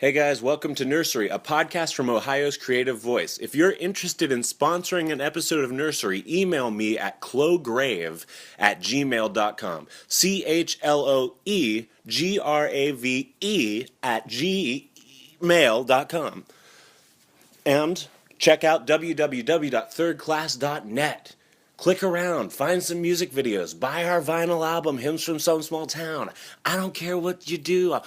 Hey guys, welcome to Nursery, a podcast from Ohio's Creative Voice. If you're interested in sponsoring an episode of Nursery, email me at cloegrave@gmail.com. CHLOEGRAVE@gmail.com. And check out www.thirdclass.net. Click around, find some music videos, buy our vinyl album, Hymns from Some Small Town. I don't care what you do.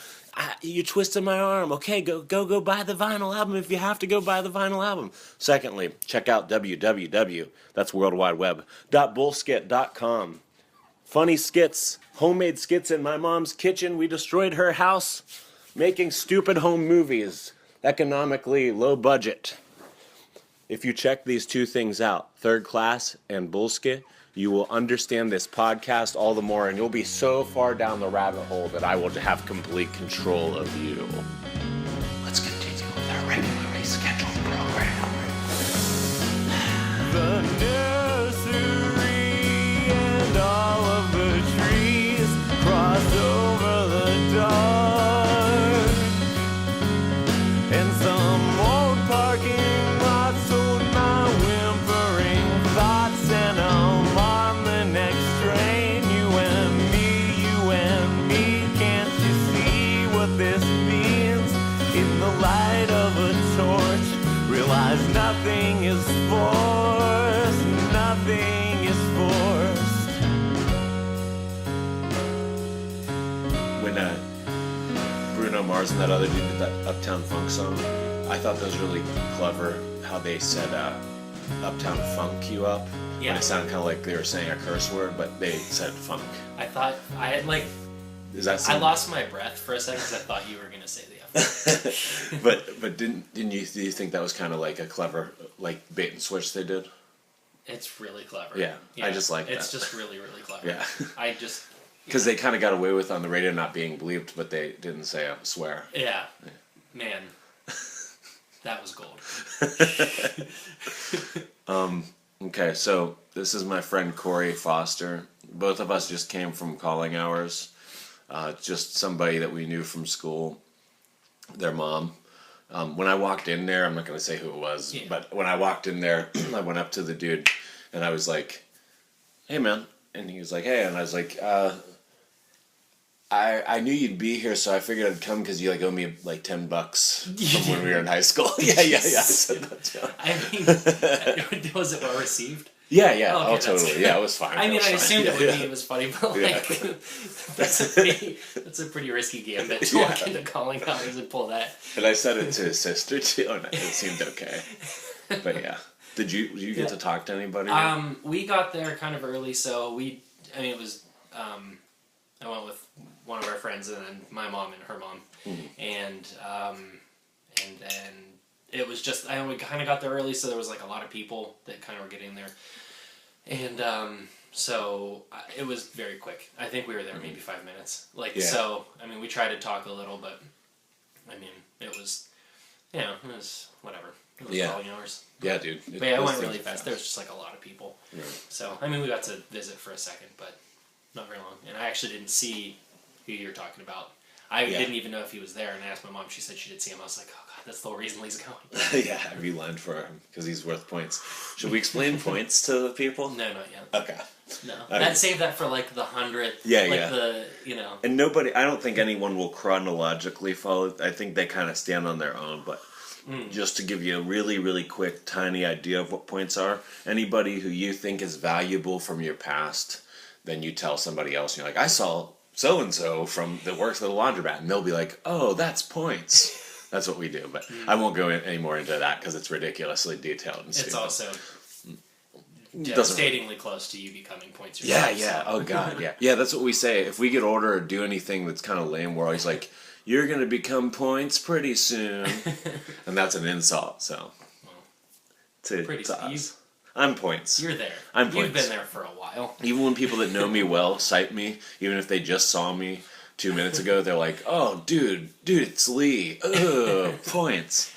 You're twisting my arm. Okay, go buy the vinyl album if you have to go buy the vinyl album. Secondly, check out www, that's World Wide Web, .bullskit.com. Funny skits, homemade skits in my mom's kitchen. We destroyed her house making stupid home movies, economically low budget. If you check these two things out, Third Class and Bullskit, you will understand this podcast all the more, and you'll be so far down the rabbit hole that I will have complete control of you. Let's continue with our regularly scheduled program. The nursery and all of the trees crossed over the dark, and some old parking lot sold my whimpering thoughts, and I'm on the next train. You and me, can't you see what this means? In the light of a torch, realize nothing is forced, nothing is forced. When Bruno Mars and that other dude did that Uptown Funk song, I thought that was really clever how they said Uptown Funk you up. Yeah. And it sounded kind of like they were saying a curse word, but they said funk. I thought I had Is that I lost my breath for a second because I thought you were gonna say the F word. but do you think that was kind of like a clever bait and switch they did? It's really clever. Yeah, I just like It's that. just really, really clever. Yeah. Because they kind of got away with on the radio not being bleeped, but they didn't say a swear. Yeah. Man. That was gold. Okay, so this is my friend Cory Foster. Both of us just came from calling hours. Just somebody that we knew from school, their mom. When I walked in there, I'm not going to say who it was, Yeah. but when I walked in there, I went up to the dude and I was like, "Hey, man." And he was like, "Hey." And I was like, I knew you'd be here, so I figured I'd come because you owe me $10 from when we were in high school. Yeah. I said that too. I mean, was it well received? Yeah. Oh, okay, Totally. Yeah, it was fine. I mean, I assumed it would Yeah. be. It was funny, but that's a pretty risky gambit to Yeah. walk into calling hours and pull that. And I said it to his sister too, and it seemed okay. But yeah, did you get to talk to anybody? We got there kind of early, so it was. I went with one of our friends and then my mom and her mom, and then it was just we kind of got there early, so there was a lot of people that kind of were getting there, and so it was very quick. I think we were there maybe 5 minutes. So I mean, we tried to talk a little, but I mean, it was whatever. It was calling hours. Yeah, dude. But yeah, it went really fast. There was just a lot of people. Right. So I mean, we got to visit for a second, but not very long. And I actually didn't see who you're talking about. I didn't even know if he was there, and I asked my mom. She said she did see him. I was like, oh god, that's the whole reason he's going. Yeah, have you lined for him because he's worth points? Should we explain points to the people? No, not yet. Okay. No, save that for the 100th. Yeah. And nobody. I don't think anyone will chronologically follow. I think they kind of stand on their own, but. Just to give you a really, really quick, tiny idea of what points are, anybody who you think is valuable from your past, then you tell somebody else, and you're like, I saw so-and-so from the works of the laundromat, and they'll be like, oh, that's points. That's what we do, but I won't go any more into that because it's ridiculously detailed and stupid. It's also devastatingly close to you becoming points yourself. Yeah. Oh, God, yeah. Yeah, that's what we say. If we get ordered or do anything that's kind of lame, we're always like, you're going to become points pretty soon. And that's an insult, so. To us. I'm points. You're there. I'm points. You've been there for a while. Even when people that know me well cite me, even if they just saw me 2 minutes ago, they're like, oh, dude, it's Lee. Ugh, points.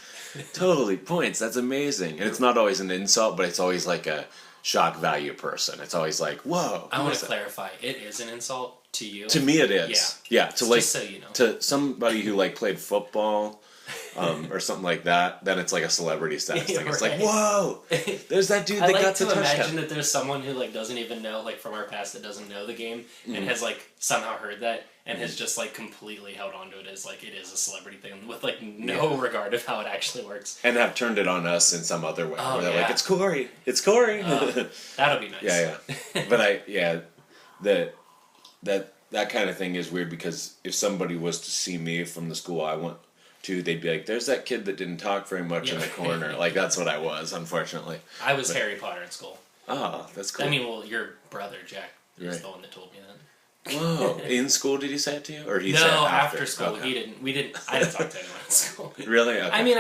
Totally, points. That's amazing. And it's not always an insult, but it's always like a shock value person. It's always like, whoa. I want to clarify. It is an insult to you. To me, it is. Yeah. To like just so you know. to somebody who like played football, or something like that, then it's like a celebrity status thing. It's like, Right. whoa, there's that dude I that like got the to imagine touchdown. that there's someone who like doesn't even know, like from our past, that doesn't know the game and has like somehow heard that and has just like completely held on to it as like it is a celebrity thing with like no regard of how it actually works. And have turned it on us in some other way. Oh, where they're yeah. like, it's Cory. It's Cory. That'll be nice. Yeah. But that kind of thing is weird because if somebody was to see me from the school I went to, they'd be like, there's that kid that didn't talk very much in the corner. Like, that's what I was, unfortunately. I was Harry Potter in school. Oh, that's cool. I mean, well, your brother Jack is Right. the one that told me that. Whoa. In school, did he say it to you? Or he No, said it after school. Okay. He didn't. We didn't. I didn't talk to anyone in school. Really? Okay. I mean,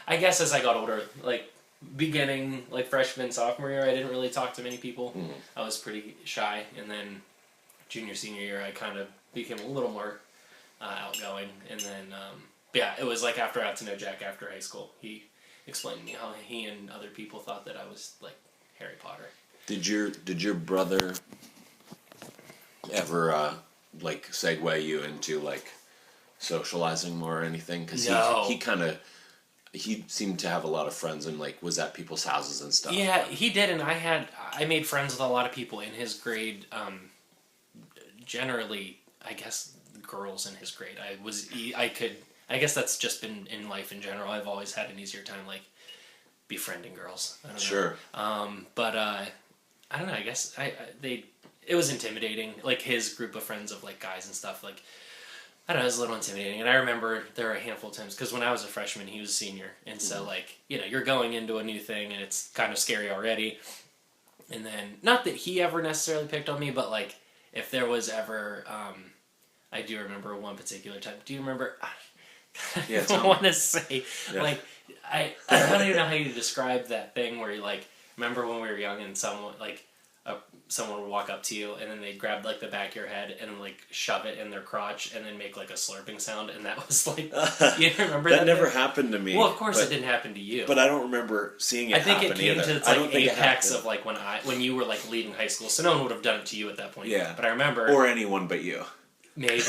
I guess as I got older, like beginning like freshman, sophomore year, I didn't really talk to many people. I was pretty shy, and then junior, senior year, I kind of became a little more outgoing, and then yeah, it was like after I got to know Jack after high school, he explained to me how he and other people thought that I was like Harry Potter. Did your brother ever like segue you into like socializing more or anything? Because No. he seemed to have a lot of friends and like was at people's houses and stuff. Yeah, he did, and I made friends with a lot of people in his grade. Generally, I guess girls in his grade. I guess that's just been in life in general. I've always had an easier time like befriending girls. I don't know. Sure. But I don't know. I guess it was intimidating. Like his group of friends of like guys and stuff. Like I don't know, it was a little intimidating. And I remember there were a handful of times because when I was a freshman, he was a senior, and so like you're going into a new thing and it's kind of scary already. And then not that he ever necessarily picked on me, but like if there was ever, I do remember one particular time. Do you remember? Yeah, I want to say Yeah. like I don't even know how you describe that thing where you like remember when we were young and someone like someone would walk up to you and then they'd grab like the back of your head and like shove it in their crotch and then make like a slurping sound, and that was like you remember that that never thing? happened to me. Well, of course but, it didn't happen to you. But I don't remember seeing it. I think it happen came either. to its I like don't think it apex happened. of like when you were like leaving high school, so no one would have done it to you at that point. Yeah. But I remember Or anyone but you. maybe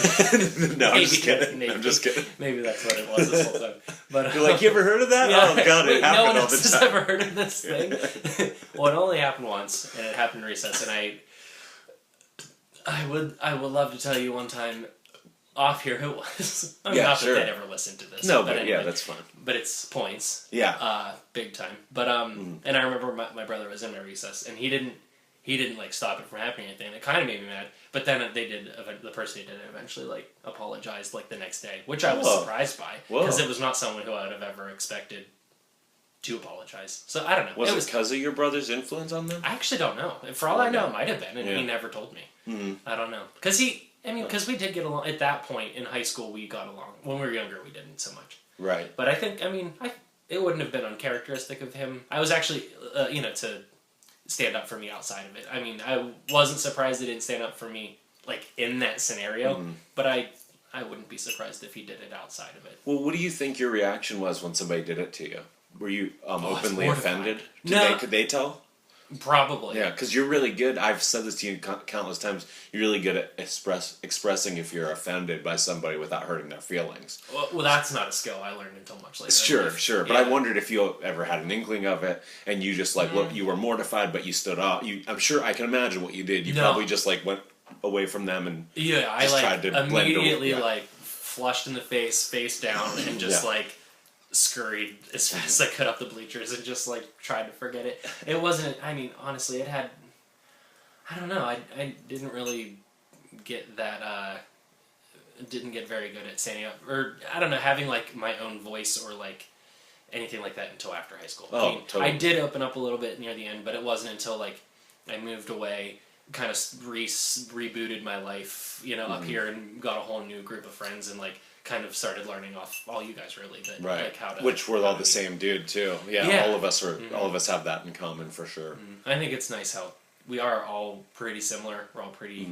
No, I'm just kidding. maybe. I'm just kidding. Maybe that's what it was this whole time. But You're like, you ever heard of that? Oh god, wait, it no happened one all else the has time. ever heard of this thing. Well, it only happened once, and it happened in recess. And I would love to tell you one time off here who it was. I mean, Yeah, not sure. that they'd ever listen to this. No, but anyway, yeah, that's fine. But it's points. Yeah. Big time. But and I remember my brother was in my recess, and he didn't like stop it from happening or anything. It kind of made me mad. But then the person who did it eventually like apologized like the next day, which I was Whoa. surprised by Whoa. because it was not someone who I would have ever expected to apologize. So I don't know. Was it because of your brother's influence on them? I actually don't know. For all I know, Yeah. it might have been, and Yeah. he never told me. Mm-hmm. I don't know. Because we did get along. At that point in high school, we got along. When we were younger, we didn't so much. Right. But I think, it wouldn't have been uncharacteristic of him. I was actually, to stand up for me outside of it. I mean, I wasn't surprised he didn't stand up for me, like, in that scenario. Mm-hmm. But I wouldn't be surprised if he did it outside of it. Well, what do you think your reaction was when somebody did it to you? Were you I was openly mortified. offended? No. Could they tell? Probably. Yeah, because you're really good. I've said this to you countless times. You're really good at expressing if you're offended by somebody without hurting their feelings. Well, that's not a skill I learned until much later. Sure. But I wondered if you ever had an inkling of it, and you just like, look, you were mortified, but you stood up. I'm sure I can imagine what you did. You No. probably just like went away from them and Yeah, I just like tried to blend immediately over. Yeah. like flushed in the face down, and just Yeah. like scurried as fast as I could up the bleachers and just like tried to forget it. It wasn't. I mean, honestly, it had. I don't know. I didn't really get that. Didn't get very good at standing up, or I don't know, having like my own voice or like anything like that until after high school. Oh, I mean, totally. I did open up a little bit near the end, but it wasn't until like I moved away, kind of rebooted my life, up here, and got a whole new group of friends, and like kind of started learning off all you guys really, that Right. like how to, Which we're how all to the be. same dude too. Yeah, Yeah. all of us have that in common for sure. I think it's nice how we are all pretty similar. We're all pretty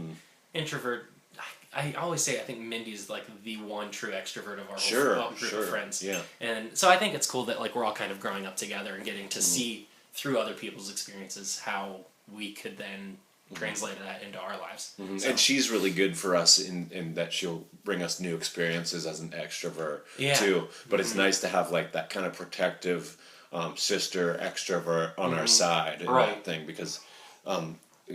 introvert. I always say I think Mindy's like the one true extrovert of our whole group of friends. Yeah. And so I think it's cool that like we're all kind of growing up together and getting to see through other people's experiences how we could then translated that into our lives. So. And she's really good for us in that she'll bring us new experiences as an extrovert too. But it's nice to have like that kind of protective sister extrovert on our side in that thing, because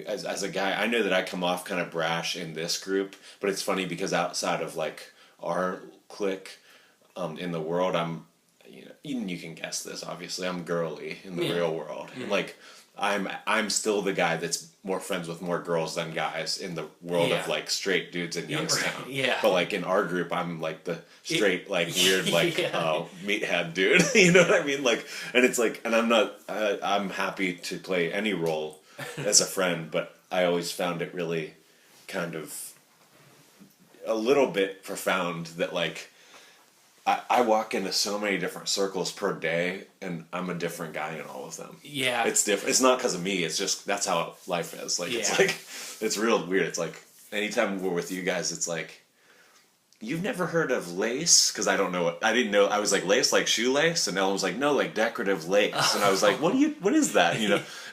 as a guy, I know that I come off kind of brash in this group, but it's funny because outside of like our clique in the world, I'm, you can guess this, obviously, I'm girly in the real world. Like, I'm still the guy that's more friends with more girls than guys in the world of like straight dudes in Youngstown. But like in our group, I'm like the straight, like weird, like meathead dude. You know what I mean? Like, and it's like, and I'm happy to play any role as a friend, but I always found it really kind of a little bit profound that like, I walk into so many different circles per day, and I'm a different guy in all of them. Yeah. It's different. It's not because of me. It's just, that's how life is. Like, it's like, it's real weird. It's like, anytime we're with you guys, it's like, you've never heard of lace? Because I didn't know. I was like, lace, like shoelace? And Ellen was like, no, like decorative lace. And I was like, what is that?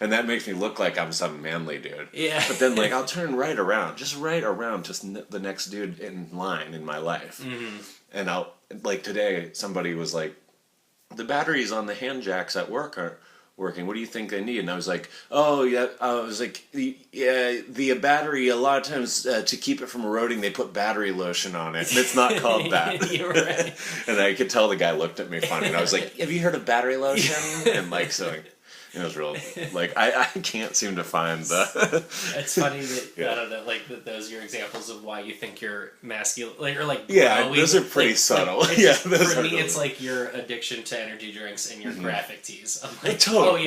And that makes me look like I'm some manly dude. Yeah. But then like, I'll turn right around, just the next dude in line in my life. Mm-hmm. And like today, somebody was like, the batteries on the hand jacks at work aren't working. What do you think they need? And I was like, oh, yeah. I was like, the battery, a lot of times to keep it from eroding, they put battery lotion on it. And it's not called that. You're right. And I could tell the guy looked at me funny. And I was like, have you heard of battery lotion? And like, so it was real, like, I can't seem to find the... It's funny that, I don't know, like, that those are your examples of why you think you're masculine, like, or like... Yeah, those are pretty subtle. Like, for me, it's like your addiction to energy drinks and your graphic tees. I'm like, totally.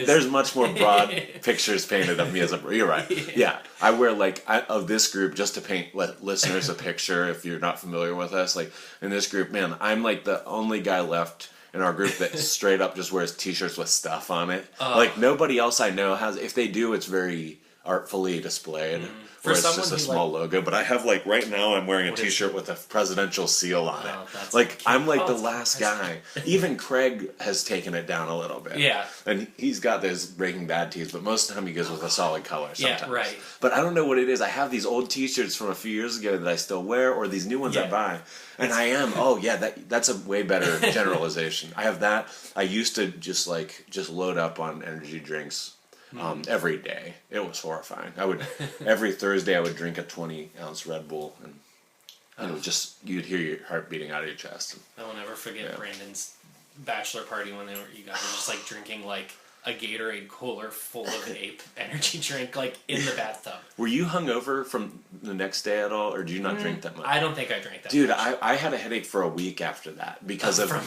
There's much more broad pictures painted of me as a... You're right. Yeah. I wear, like, of this group, just to paint listeners a picture, if you're not familiar with us, like, in this group, man, I'm, like, the only guy left in our group that straight up just wears t-shirts with stuff on it. Like, nobody else I know has. If they do, it's very artfully displayed. Or it's just a small logo. But I have, like, right now I'm wearing a t-shirt with a presidential seal on it. Like, I'm like the last guy. Even Craig has taken it down a little bit. Yeah. And he's got those Breaking Bad tees, but most of the time he goes with a solid color sometimes. Yeah, right. But I don't know what it is. I have these old t-shirts from a few years ago that I still wear, or these new ones I buy. And I am, that's a way better generalization. I have that. I used to just load up on energy drinks every day. It was horrifying. Every Thursday I would drink a 20-ounce Red Bull, and it was just, you'd hear your heart beating out of your chest. I will never forget Brandon's bachelor party when you guys were just like drinking like a Gatorade cooler full of Ape energy drink, like in the bathtub. Were you hungover from the next day at all, or did you not drink that much? I don't think I drank that much. Dude, I had a headache for a week after that because from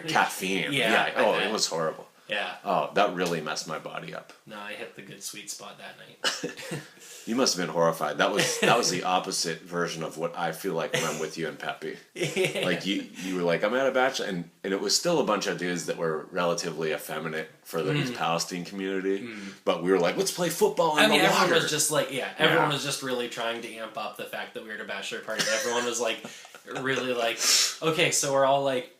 caffeine. It was horrible. Yeah. Oh, that really messed my body up. No, I hit the good sweet spot that night. You must have been horrified. That was the opposite version of what I feel like when I'm with you and Peppy. Yeah. Like you were like, I'm at a bachelor, and it was still a bunch of dudes that were relatively effeminate for the East Palestine community. But we were like, let's play football in the water. Everyone was just like, everyone was just really trying to amp up the fact that we were at a bachelor party. Everyone was like, really like, okay, so we're all like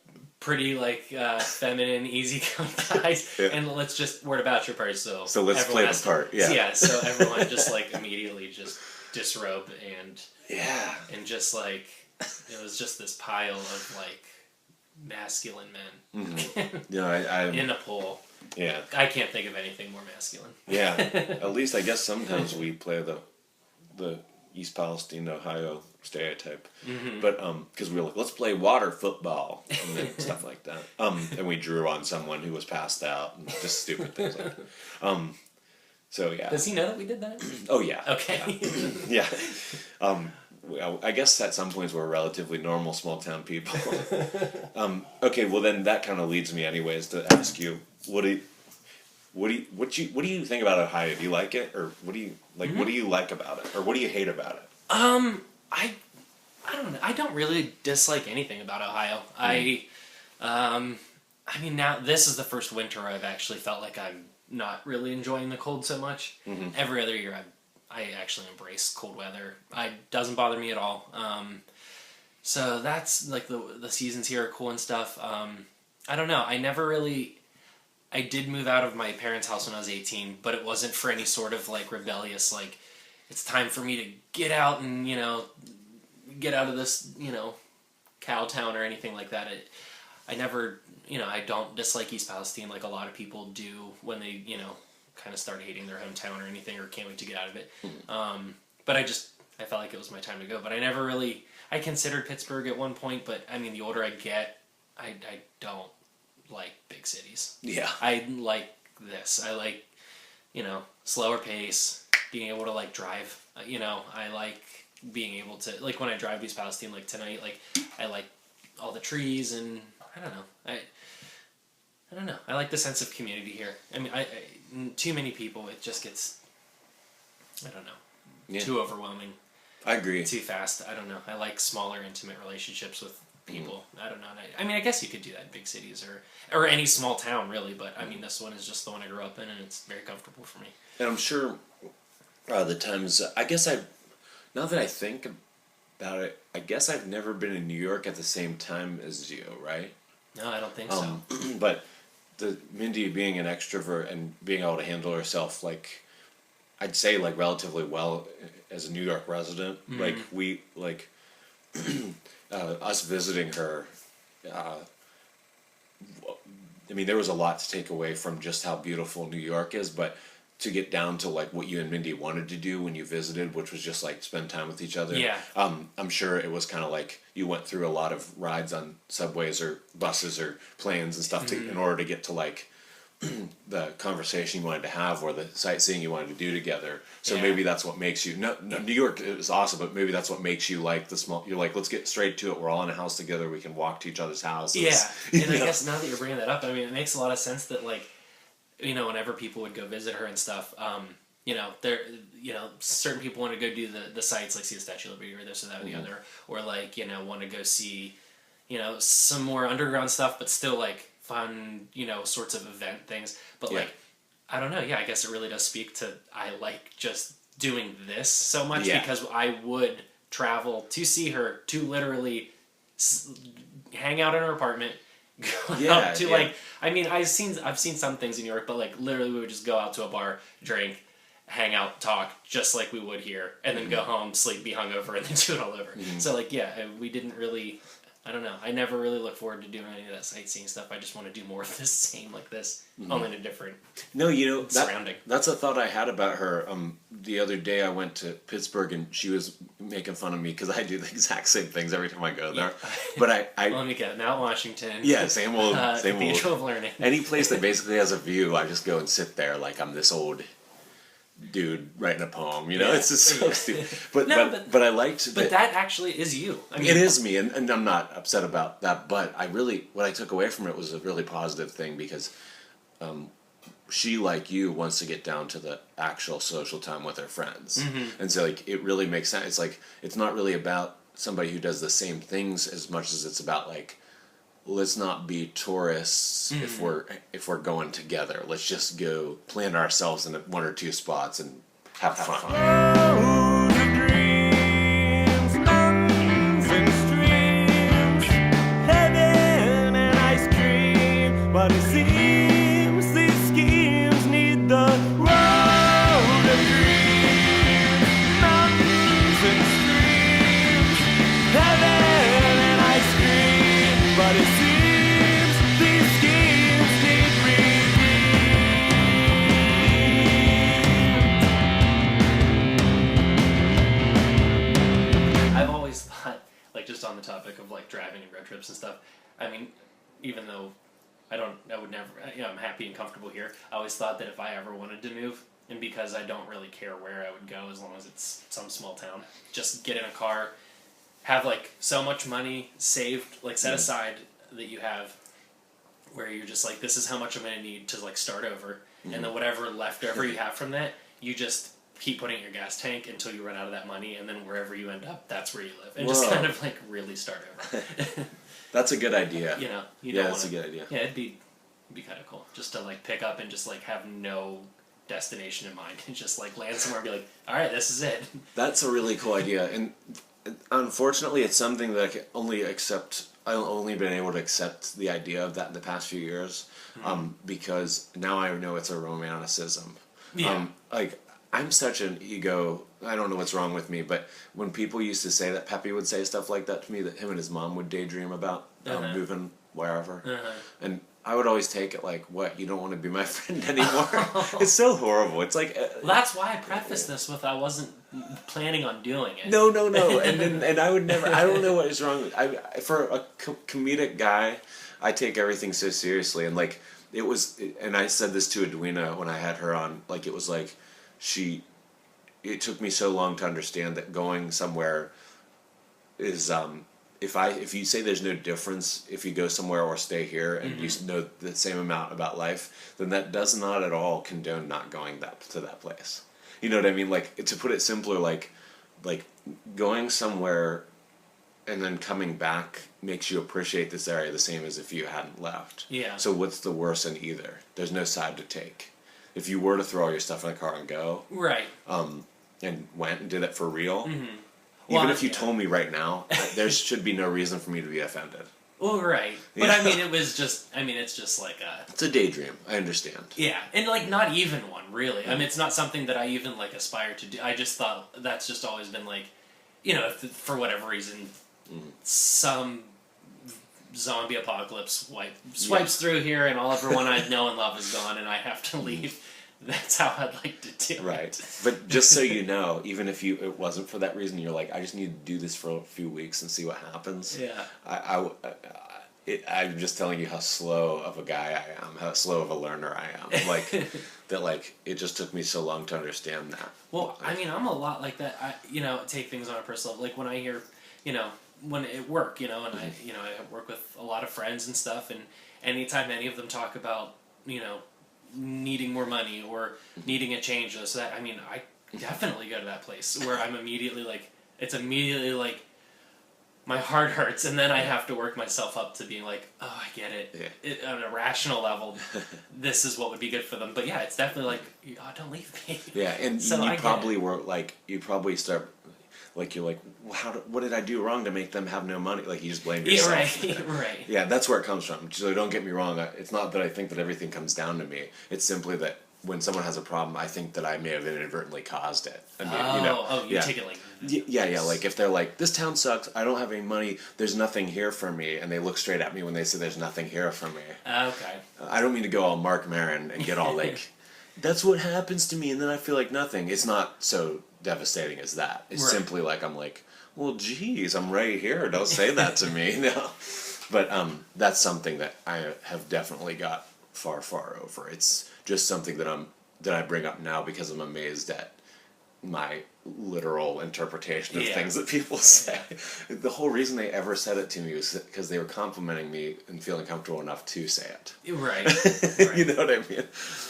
pretty like feminine, easygoing guys, and we're at a bachelor party, so let's play the part. So everyone just like immediately just disrobe and just like it was just this pile of like masculine men in a pool. Yeah, I can't think of anything more masculine. Yeah, at least I guess sometimes we play the East Palestine, Ohio stereotype. But because we were like, let's play water football and then stuff like that. And we drew on someone who was passed out and just stupid things like that. So yeah. Does he know that we did that? Oh yeah. Okay. Yeah. I guess at some points we're relatively normal small town people. Okay, well then that kind of leads me anyways to ask you, what do you think about Ohio? Do you like it, or what do you like? What do you like about it, or what do you hate about it? I don't know. I don't really dislike anything about Ohio. I mean, now this is the first winter I've actually felt like I'm not really enjoying the cold so much. Every other year I actually embrace cold weather. It doesn't bother me at all. So that's like the seasons here are cool and stuff. I don't know. I I did move out of my parents' house when I was 18, but it wasn't for any sort of like rebellious, like, it's time for me to get out and, get out of this, cow town or anything like that. I never, I don't dislike East Palestine like a lot of people do when they, kind of start hating their hometown or anything, or can't wait to get out of it. But I felt like it was my time to go. But I never really, I considered Pittsburgh at one point, but I mean, the older I get, I don't like big cities. Yeah. I like this. I like, slower pace, being able to like drive. I like being able to, like when I drive to East Palestine, like tonight, like I like all the trees and I don't know. I don't know. I like the sense of community here. I mean, I too many people, it just gets, I don't know, too overwhelming. I agree. Too fast. I don't know. I like smaller, intimate relationships with people. I don't know. I mean, I guess you could do that in big cities or any small town, really. But I mean, this one is just the one I grew up in, and it's very comfortable for me. And I'm sure the times, now that I think about it, I guess I've never been in New York at the same time as you, right? No, I don't think so. But Mindy being an extrovert and being able to handle herself, like, I'd say, like, relatively well as a New York resident. Like, we, like, us visiting her, I mean, there was a lot to take away from just how beautiful New York is, but to get down to, like, what you and Mindy wanted to do when you visited, which was just, like, spend time with each other. Yeah. I'm sure it was kind of like you went through a lot of rides on subways or buses or planes and stuff in order to get to, like, the conversation you wanted to have or the sightseeing you wanted to do together. So maybe that's what makes you, no, New York is awesome, but maybe that's what makes you like the small, you're like, let's get straight to it. We're all in a house together. We can walk to each other's houses. Yeah. And I guess now that you're bringing that up, I mean, it makes a lot of sense that, like, whenever people would go visit her and stuff, there, certain people want to go do the sites, like see the Statue of Liberty or this or that or the other, or like, want to go see, some more underground stuff, but still like fun, sorts of event things. But like, I don't know. Yeah, I guess it really does speak to, I like just doing this so much because I would travel to see her, to literally hang out in her apartment, go out to like, I mean, I've seen some things in New York, but like literally we would just go out to a bar, drink, hang out, talk, just like we would here, and then go home, sleep, be hungover, and then do it all over. So like, we didn't really, I don't know, I never really look forward to doing any of that sightseeing stuff. I just want to do more of the same like this, only in a different surrounding. That's a thought I had about her. The other day I went to Pittsburgh and she was making fun of me because I do the exact same things every time I go there. But Let me get Mount Washington. Yeah, same old. Cathedral of Learning. Any place that basically has a view, I just go and sit there like I'm this old dude writing a poem. It's just so stupid. But I liked. But that actually is you. I mean, it is me, and I'm not upset about that. But what I took away from it was a really positive thing because she, like you, wants to get down to the actual social time with her friends, and so like it really makes sense. It's like it's not really about somebody who does the same things as much as it's about like, let's not be tourists if we're going together. Let's just go plant ourselves in one or two spots and have fun. Roads of dreams, mountains and streams, heaven and ice cream. But it seems these schemes need the road of dreams, mountains and streams, heaven and ice cream. But it seems these schemes need redeemed. I've always thought, like, just on the topic of like driving and road trips and stuff. I mean, even though I would never, I'm happy and comfortable here. I always thought that if I ever wanted to move, and because I don't really care where I would go as long as it's some small town, just get in a car, have like so much money saved, like set aside that you have, where you're just like, this is how much I'm going to need to like start over, and then whatever leftover you have from that, you just keep putting in your gas tank until you run out of that money, and then wherever you end up, that's where you live, and just kind of like really start over. That's a good idea. That's a good idea. Yeah, it'd be kind of cool just to like pick up and just like have no destination in mind and just like land somewhere and be like, all right, this is it. That's a really cool idea, and unfortunately, it's something that I can only accept only been able to accept the idea of that in the past few years, because now I know it's a romanticism. Yeah. Like, I'm such an ego. I don't know what's wrong with me, but when people used to say that, Pepe would say stuff like that to me, that him and his mom would daydream about moving wherever, and I would always take it like, what, you don't want to be my friend anymore? It's so horrible. It's like... That's why I prefaced this with I wasn't planning on doing it. No. And I would never... I don't know what is wrong. For a comedic guy, I take everything so seriously. And, like, it was... And I said this to Edwina when I had her on. Like, it was like, it took me so long to understand that going somewhere is... If you say there's no difference if you go somewhere or stay here, and you know the same amount about life, then that does not at all condone not going to that place. You know what I mean? Like, to put it simpler, like going somewhere and then coming back makes you appreciate this area the same as if you hadn't left. Yeah. So what's the worse in either? There's no side to take. If you were to throw all your stuff in the car and go, Right. And went and did it for real. Well, Even if you told me right now, there should be no reason for me to be offended. Well, right. But I mean, it's just like a... It's a daydream. I understand. Yeah, and like not even one, really. I mean, it's not something that I even like aspire to do. I just thought that's just always been like, if for whatever reason, some zombie apocalypse swipes through here and everyone I know and love is gone and I have to leave. That's how I'd like to do Right. it. But just so you know, even if it wasn't for that reason, you're like, I just need to do this for a few weeks and see what happens. Yeah. I'm just telling you how slow of a guy I am, how slow of a learner I am. Like, that, like, it just took me so long to understand that. Well, I mean, I'm a lot like that. I take things on a personal level. Like when I hear, when at work, and I work with a lot of friends and stuff, and anytime any of them talk about, needing more money or needing a change, so that, I mean, I definitely go to that place where I'm immediately like, my heart hurts, and then I have to work myself up to being like, oh, I get it. Yeah. On a rational level, this is what would be good for them. But yeah, it's definitely like, oh, don't leave me. Yeah, and So you probably were like, you probably start, like, you're like, well, what did I do wrong to make them have no money? Like, you just blame yourself. Yeah, right. Yeah, that's where it comes from. So don't get me wrong. It's not that I think that everything comes down to me. It's simply that when someone has a problem, I think that I may have inadvertently caused it. I mean, you take it like... Yeah, like if they're like, this town sucks, I don't have any money, there's nothing here for me, and they look straight at me when they say there's nothing here for me. Okay. I don't mean to go all Mark Maron and get all like, that's what happens to me, and then I feel like nothing. It's not so devastating as that. It's simply like, I'm like, well, geez, I'm right here, don't say that to me. No. But that's something that I have definitely got far over. It's just something that I bring up now because I'm amazed at my literal interpretation of things that people say. The whole reason they ever said it to me was because they were complimenting me and feeling comfortable enough to say it. Right. You know what I mean?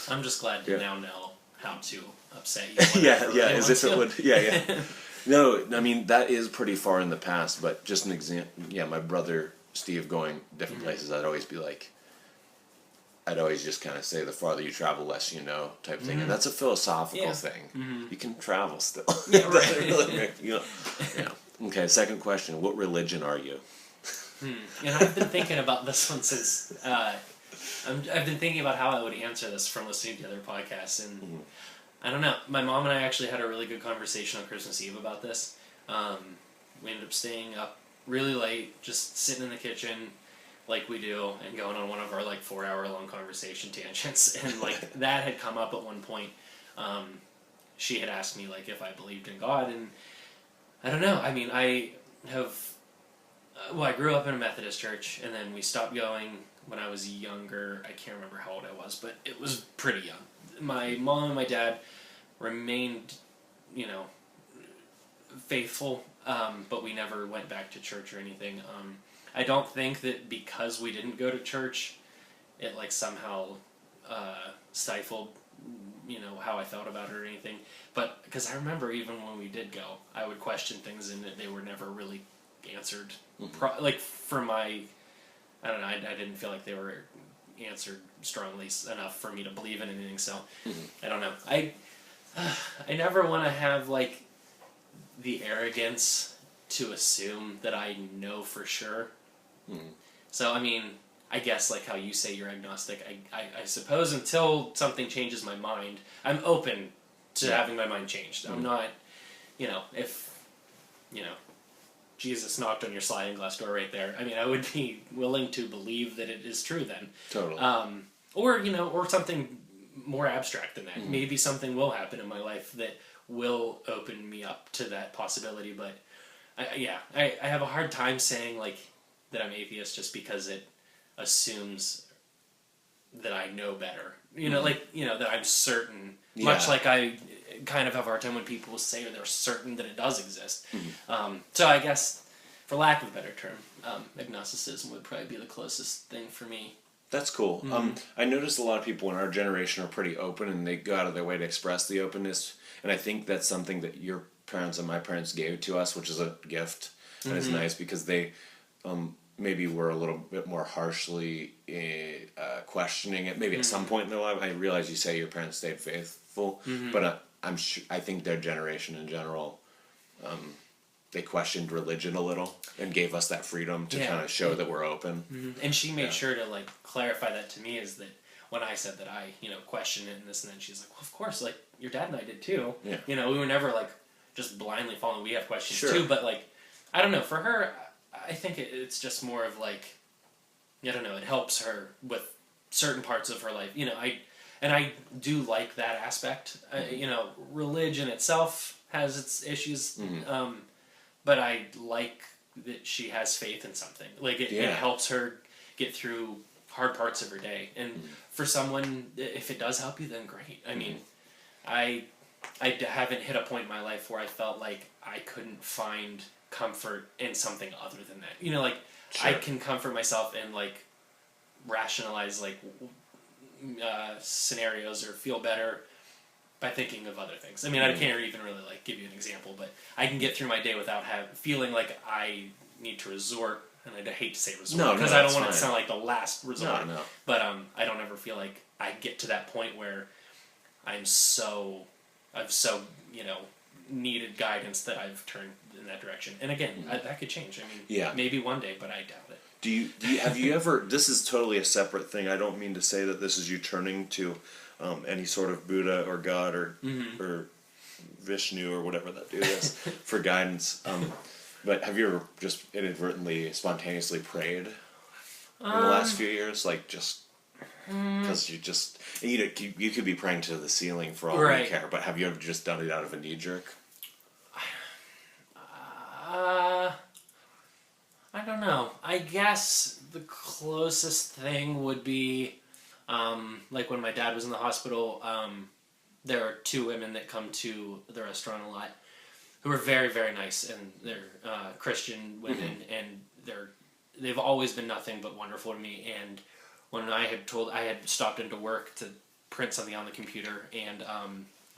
I'm just glad you now know how to upset you. Yeah, as if it would. Yeah. No, I mean, that is pretty far in the past, but just an example. Yeah, my brother Steve going different places, I'd always just kind of say, the farther you travel, less you know, type thing. And that's a philosophical thing. You can travel still. Yeah, right. Yeah. Okay, second question. What religion are you? And I've been thinking about this one since... I've been thinking about how I would answer this from listening to other podcasts, and I don't know. My mom and I actually had a really good conversation on Christmas Eve about this. We ended up staying up really late, just sitting in the kitchen like we do, and going on one of our like 4-hour-long conversation tangents, and like that had come up at one point. She had asked me like if I believed in God, and I don't know. I mean, I grew up in a Methodist church, and then we stopped going when I was younger. I can't remember how old I was, but it was pretty young. My mom and my dad remained, faithful, but we never went back to church or anything. I don't think that because we didn't go to church, it like somehow stifled, how I felt about it or anything. But because I remember even when we did go, I would question things and they were never really answered. Like for my, I don't know, I didn't feel like they were answered strongly enough for me to believe in anything. So I don't know. I never want to have like the arrogance to assume that I know for sure So, I mean, I guess like how you say you're agnostic, I suppose until something changes my mind, I'm open to having my mind changed. I'm not, if, Jesus knocked on your sliding glass door right there, I mean, I would be willing to believe that it is true then. Totally. Or something more abstract than that. Maybe something will happen in my life that will open me up to that possibility, but I have a hard time saying like that I'm atheist just because it assumes that I know better. That I'm certain. Yeah. Much like I kind of have a hard time when people say they're certain that it does exist. So I guess, for lack of a better term, agnosticism would probably be the closest thing for me. That's cool. I noticed a lot of people in our generation are pretty open, and they go out of their way to express the openness. And I think that's something that your parents and my parents gave to us, which is a gift. And it's nice because they maybe were a little bit more harshly questioning it. Maybe at some point in their life. I realize you say your parents stayed faithful, but I think their generation in general, they questioned religion a little and gave us that freedom to kind of show that we're open. And she made sure to like clarify that to me, is that when I said that I question it and this and then, she's like, well, of course, like your dad and I did too. Yeah. We were never like just blindly following. We have questions Sure. too, but like I don't know, for her I think it's just more of like, I don't know, it helps her with certain parts of her life. I do like that aspect. Religion itself has its issues, but I like that she has faith in something. Like it helps her get through hard parts of her day. And for someone, if it does help you, then great. I mean, I haven't hit a point in my life where I felt like I couldn't find comfort in something other than that. Sure. I can comfort myself and like rationalize like scenarios or feel better by thinking of other things. I mean, I can't even really like give you an example, but I can get through my day without feeling like I need to resort. And I hate to say resort because I don't want to sound like the last resort. No. But I don't ever feel like I get to that point where I've so needed guidance that I've turned in that direction. And again, that could change. I mean, maybe one day, but I doubt it. Have you ever, this is totally a separate thing, I don't mean to say that this is you turning to any sort of Buddha or God or Vishnu or whatever that dude is for guidance, but have you ever just inadvertently, spontaneously prayed in the last few years? Like just because you could be praying to the ceiling for all you care, but have you ever just done it out of a knee jerk? I don't know. I guess the closest thing would be, like when my dad was in the hospital, there are two women that come to the restaurant a lot who are very, very nice, and they're Christian women, and they've always been nothing but wonderful to me. And when I had stopped into work to print something on the computer, and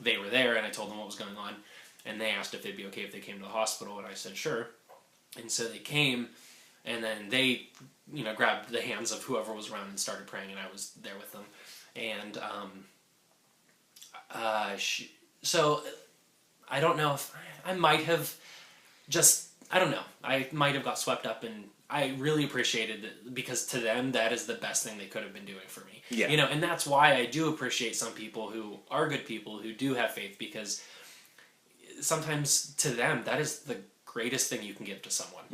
they were there, and I told them what was going on, and they asked if it'd be okay if they came to the hospital, and I said sure. And so they came, and then they, grabbed the hands of whoever was around and started praying, and I was there with them. And so I don't know if I might have I might have got swept up, and I really appreciated it because to them that is the best thing they could have been doing for me. Yeah. And that's why I do appreciate some people who are good people who do have faith, because sometimes to them that is the greatest thing you can give to someone.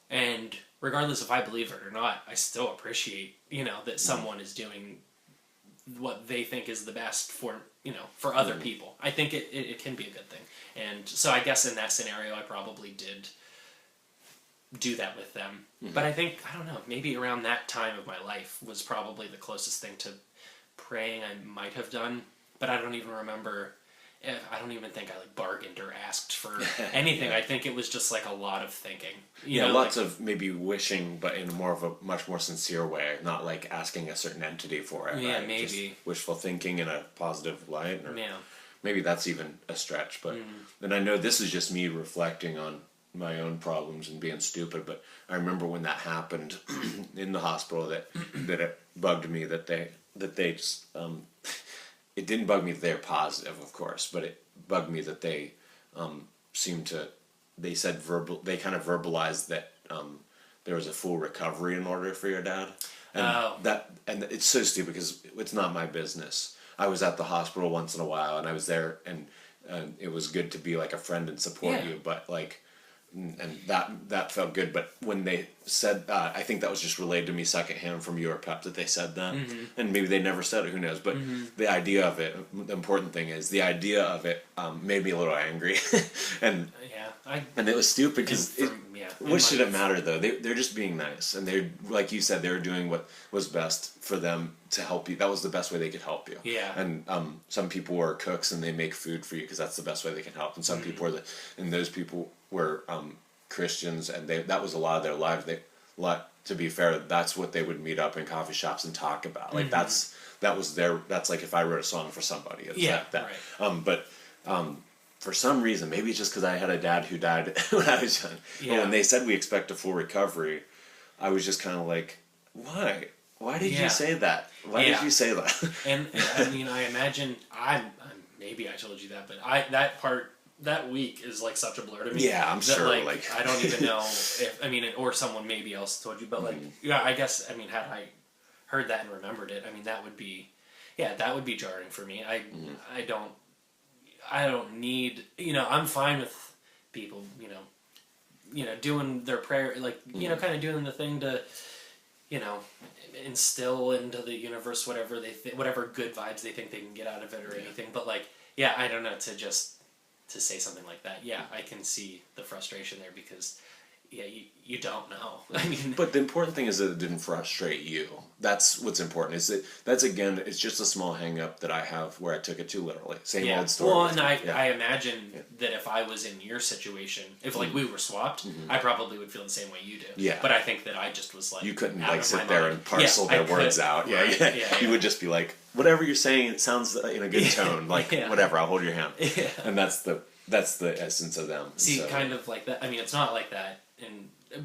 And regardless if I believe it or not, I still appreciate, that someone is doing what they think is the best for other people. I think it can be a good thing. And so I guess in that scenario I probably did do that with them. But I think, I don't know, maybe around that time of my life was probably the closest thing to praying I might have done. But I don't even remember, I don't even think I bargained or asked for anything. I think it was just a lot of thinking. Lots of maybe wishing, but in more of a much more sincere way, not asking a certain entity for it. Yeah, right? maybe. Just wishful thinking in a positive light. Or yeah. Maybe that's even a stretch, but and I know this is just me reflecting on my own problems and being stupid, but I remember when that happened in the hospital that it bugged me that they just, it didn't bug me that they're positive, of course, but it bugged me that they they kind of verbalized that there was a full recovery in order for your dad. And Oh. and it's so stupid because it's not my business. I was at the hospital once in a while, and I was there, and it was good to be like a friend and support Yeah. you. But like, and that felt good. But when they said, I think that was just relayed to me secondhand from your pep that they said that, and maybe they never said it. Who knows? But the idea of it, the important thing is the idea of it made me a little angry, and and it was stupid because what should it matter though? They're just being nice, and they're like you said, they were doing what was best for them to help you. That was the best way they could help you. Yeah. And some people were cooks and they make food for you because that's the best way they can help. And some people were and those people were Christians, and that was a lot of their lives. To be fair, that's what they would meet up in coffee shops and talk about. Like that's like if I wrote a song for somebody. It's like that. Right. But for some reason, maybe it's just because I had a dad who died when I was young. Yeah. But when they said we expect a full recovery, I was just kind of like, why? Why did you say that? Why did you say that? And I mean, I imagine maybe I told you that, but that week is like such a blur to me. Yeah, I'm that, sure. Like I don't even know if or someone maybe else told you, but like I guess I mean had I heard that and remembered it, I mean that would be jarring for me. I don't need, I'm fine with people, doing their prayer, like, kind of doing the thing to, instill into the universe whatever whatever good vibes they think they can get out of it or anything. But like, I don't know, to say something like that. Yeah, I can see the frustration there because, you don't know. I mean, but the important thing is that it didn't frustrate you. That's what's important. It's just a small hang up that I have where I took it too literally. Same old story. Well, and I imagine that if I was in your situation, if like we were swapped, I probably would feel the same way you do. Yeah. But I think that I just was like, you couldn't out like of sit my there mind. and parcel their words out. Yeah. You would just be like, whatever you're saying, it sounds in a good tone. Like whatever, I'll hold your hand. Yeah. And that's the essence of them. See, kind of like that. I mean, it's not like that.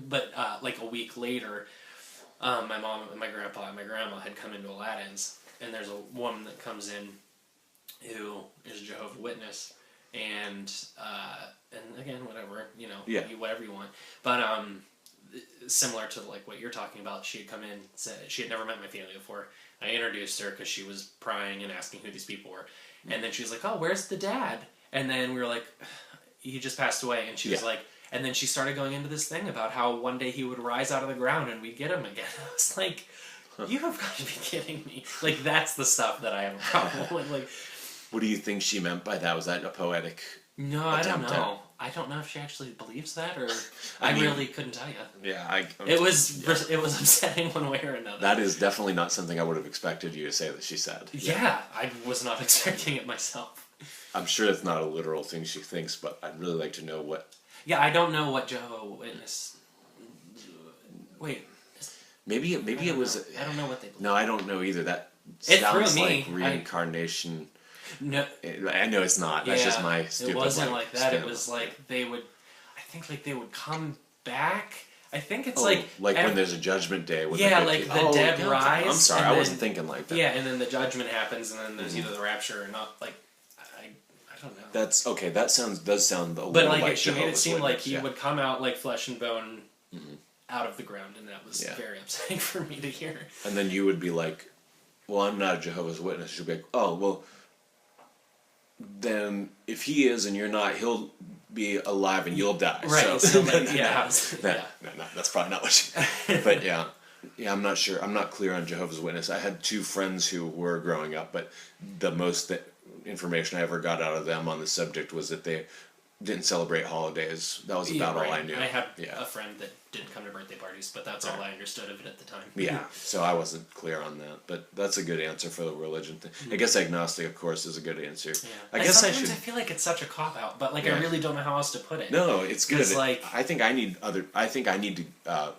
But like a week later, my mom and my grandpa and my grandma had come into Aladdin's, and there's a woman that comes in who is a Jehovah's Witness, and again, whatever, whatever you want. But similar to like what you're talking about, she had come in, said she had never met my family before. I introduced her because she was prying and asking who these people were, and then she was like, "Oh, where's the dad?" And then we were like, "He just passed away," and she was like. And then she started going into this thing about how one day he would rise out of the ground and we'd get him again. I was like, you have got to be kidding me. Like, that's the stuff that I have a problem with. Like, what do you think she meant by that? Was that a poetic? No, I don't know. I don't know if she actually believes that, or I really couldn't tell you. Yeah, it was upsetting one way or another. That is definitely not something I would have expected you to say that she said. Yeah, I was not expecting it myself. I'm sure it's not a literal thing she thinks, but I'd really like to know what. Yeah, I don't know what Jehovah's Witness. Wait. Maybe it was. I don't know what they believe. No, I don't know either. That it sounds threw like me. reincarnation. No, I know it's not. That's just my stupid. It wasn't like that. It spin. was like they would. I think like they would come back. I think it's like when there's a judgment day. When the dead rise. I'm sorry, I wasn't thinking like that. Yeah, and then the judgment happens, and then there's either the rapture or not. Like I don't know. That's okay. That does sound a but little like like she made it seem Witness, like he would come out like flesh and bone out of the ground, and that was very upsetting for me to hear. And then you would be like, "Well, I'm not a Jehovah's Witness." She'd be like, "Oh, well, then if he is and you're not, he'll be alive and you'll die." Right. So, like, no, that's probably not what she. But yeah, I'm not sure. I'm not clear on Jehovah's Witness. I had 2 friends who were growing up, but the most information I ever got out of them on the subject was that they didn't celebrate holidays. That was about all I knew. I had a friend that didn't come to birthday parties, but that's all I understood of it at the time. Yeah, so I wasn't clear on that, but that's a good answer for the religion thing. I guess agnostic, of course, is a good answer. Yeah. I guess I should. I feel like it's such a cop out, but like I really don't know how else to put it. No, it's good. It's like I think I need to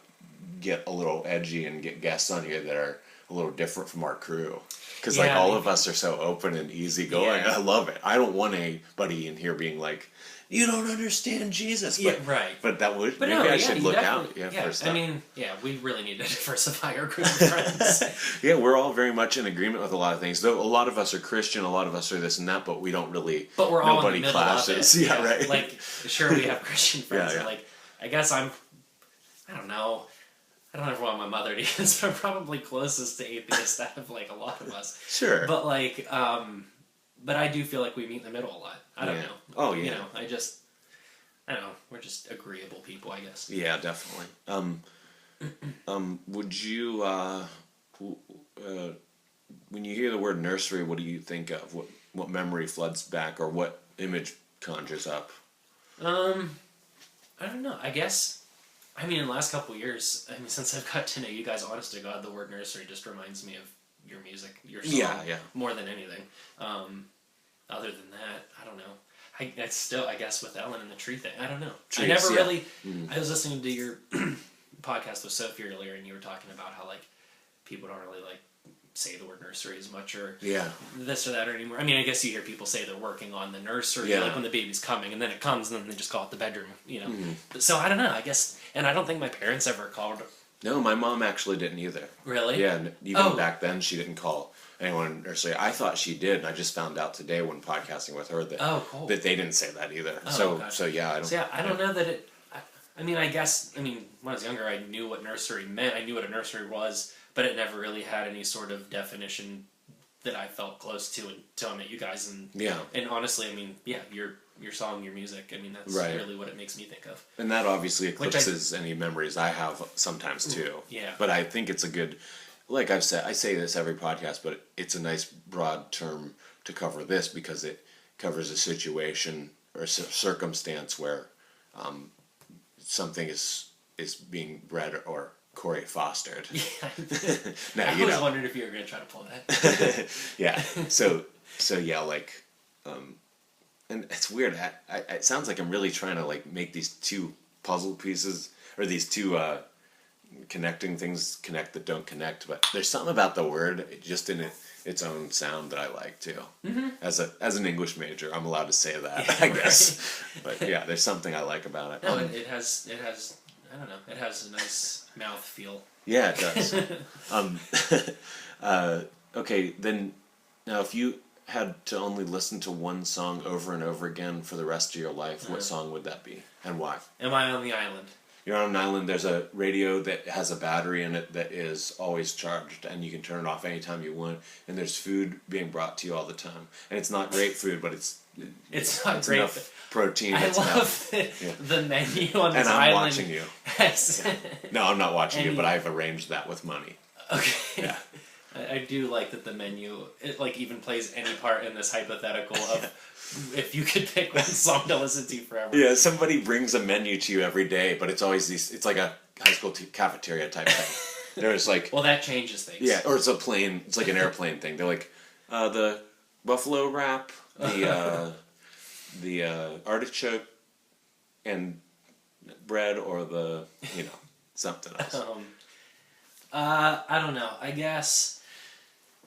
get a little edgy and get guests on here that are a little different from our crew. Because all of us are so open and easygoing. I love it. I don't want anybody in here being like, "You don't understand Jesus." But, right. But that would. But maybe no, I should look out. For stuff. I mean, we really need to diversify our group of friends. Yeah, we're all very much in agreement with a lot of things. Though a lot of us are Christian, a lot of us are this and that, but we don't really. But we're all nobody in the middle clashes. of it. Yeah, right. Like, sure, we have Christian friends. Yeah. And like, I guess I don't know. I don't ever want my mother to use, but I'm probably closest to atheist out of like a lot of us. Sure. But like, but I do feel like we meet in the middle a lot. I don't know. Oh yeah. You know, I don't know. We're just agreeable people, I guess. Yeah, definitely. Would you, when you hear the word nursery, what do you think of? What memory floods back, or what image conjures up? I don't know. I guess. I mean, in the last couple of years, I mean, since I've got to know you guys, honest to God, the word nursery just reminds me of your music, your song, more than anything. Other than that, I don't know. It's still, I guess, with Ellen and the tree thing. I don't know. Trees, I never really. Mm-hmm. I was listening to your podcast with Sophie earlier, and you were talking about how like people don't really like say the word nursery as much, or this or that or anymore. I mean, I guess you hear people say they're working on the nursery, like when the baby's coming, and then it comes, and then they just call it the bedroom, you know. Mm-hmm. So I don't know. I guess, and I don't think my parents ever called. No, my mom actually didn't either. Really? Yeah, even back then she didn't call anyone in nursery. I thought she did, and I just found out today when podcasting with her that cool. that they didn't say that either. So yeah, I don't. So yeah, I don't know that it. I mean, when I was younger, I knew what nursery meant. I knew what a nursery was, but it never really had any sort of definition that I felt close to until I met you guys. And honestly, I mean, your song, your music, I mean, that's really what it makes me think of. And that obviously eclipses any memories I have sometimes too. Yeah. But I think it's a good, like I've said, I say this every podcast, but it's a nice broad term to cover this because it covers a situation or circumstance where something is being bred or Cory Fostered. Yeah. I was wondering if you were going to try to pull that. Yeah. So yeah, like, and it's weird. It sounds like I'm really trying to like make these two puzzle pieces or these two connecting things connect that don't connect. But there's something about the word just in its own sound that I like too. Mm-hmm. As an English major, I'm allowed to say that, I guess. But yeah, there's something I like about it. No, it has. I don't know. It has a nice mouth feel. Yeah, it does. Okay, then now if you had to only listen to one song over and over again for the rest of your life, what song would that be and why? Am I on the island? You're on an island. There's a radio that has a battery in it that is always charged, and you can turn it off anytime you want. And there's food being brought to you all the time, and it's not great food, but it's not great. Enough protein. I love the menu on this island. And I'm watching you. Yes. Yeah. No, I'm not watching you, but I've arranged that with money. Okay. Yeah. I do like that the menu like even plays any part in this hypothetical of if you could pick one song to listen to forever. Yeah, somebody brings a menu to you every day, but it's always it's like a high school cafeteria type thing. There's like well, that changes things. Yeah, or it's like an airplane thing. They're like the buffalo wrap, the artichoke and bread, or the something else. I don't know. I guess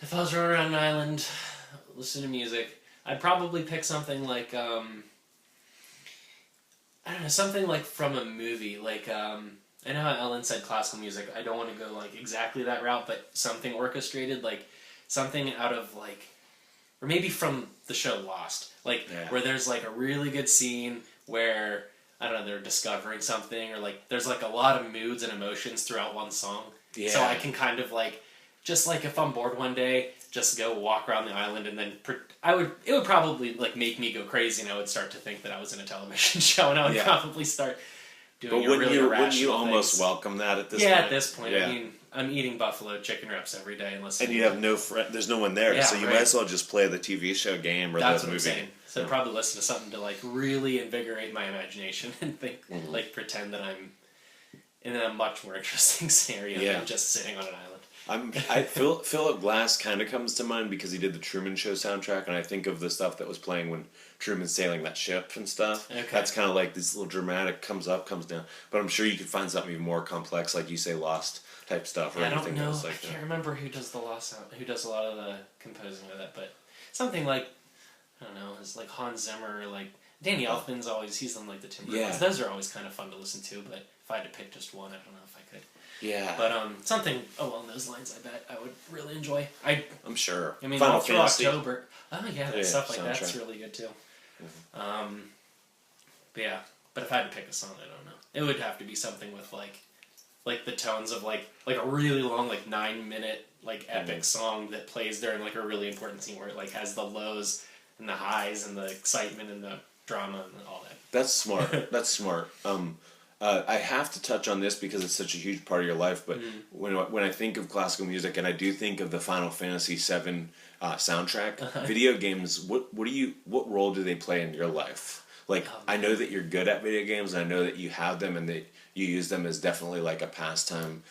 if I was running around an island, listening to music, I'd probably pick something like I don't know, something like from a movie. Like I know how Ellen said classical music. I don't want to go like exactly that route, but something orchestrated, like something out of like, or maybe from the show Lost, like where there's like a really good scene where I don't know, they're discovering something, or like there's like a lot of moods and emotions throughout one song. Yeah. So I can kind of like, just like if I'm bored one day, just go walk around the island, and then it would probably like make me go crazy, and I would start to think that I was in a television show, and I would probably start doing really irrational wouldn't you almost things. Welcome that at this point? Yeah, at this point. Yeah. I mean, I'm eating buffalo chicken wraps every day and listening. And you have no friend. There's no one there, so you might as well just play the TV show game or That's the what movie. I'm saying. So I'd probably listen to something to like really invigorate my imagination and think, like pretend that I'm in a much more interesting scenario than just sitting on an island. Philip Glass kind of comes to mind because he did the Truman Show soundtrack, and I think of the stuff that was playing when Truman's sailing that ship and stuff. Okay. That's kind of like this little dramatic comes up, comes down. But I'm sure you could find something even more complex, like you say, Lost type stuff or anything. I don't know. Else like I can't remember who does the Lost sound, who does a lot of the composing of it, but something like I don't know, it's like Hans Zimmer, or like Danny Elfman's always he's on like the Timber. Yeah. Those are always kind of fun to listen to, but if I had to pick just one, I don't know if I could. Yeah. But something along those lines, I bet I would really enjoy. I'm sure. I mean, Final all through Fantasy. October. Oh yeah, stuff like soundtrack. that's really good too. Mm-hmm. But yeah, but if I had to pick a song, I don't know. It would have to be something with like like the tones of like a really long, like 9-minute like epic song that plays during like a really important scene where it like has the lows and the highs and the excitement and the drama and all that. That's smart. That's smart. I have to touch on this because it's such a huge part of your life. But when I think of classical music, and I do think of the Final Fantasy VII soundtrack, video games. What role do they play in your life? Like, I know that you're good at video games, and I know that you have them, and that you use them as definitely like a pastime.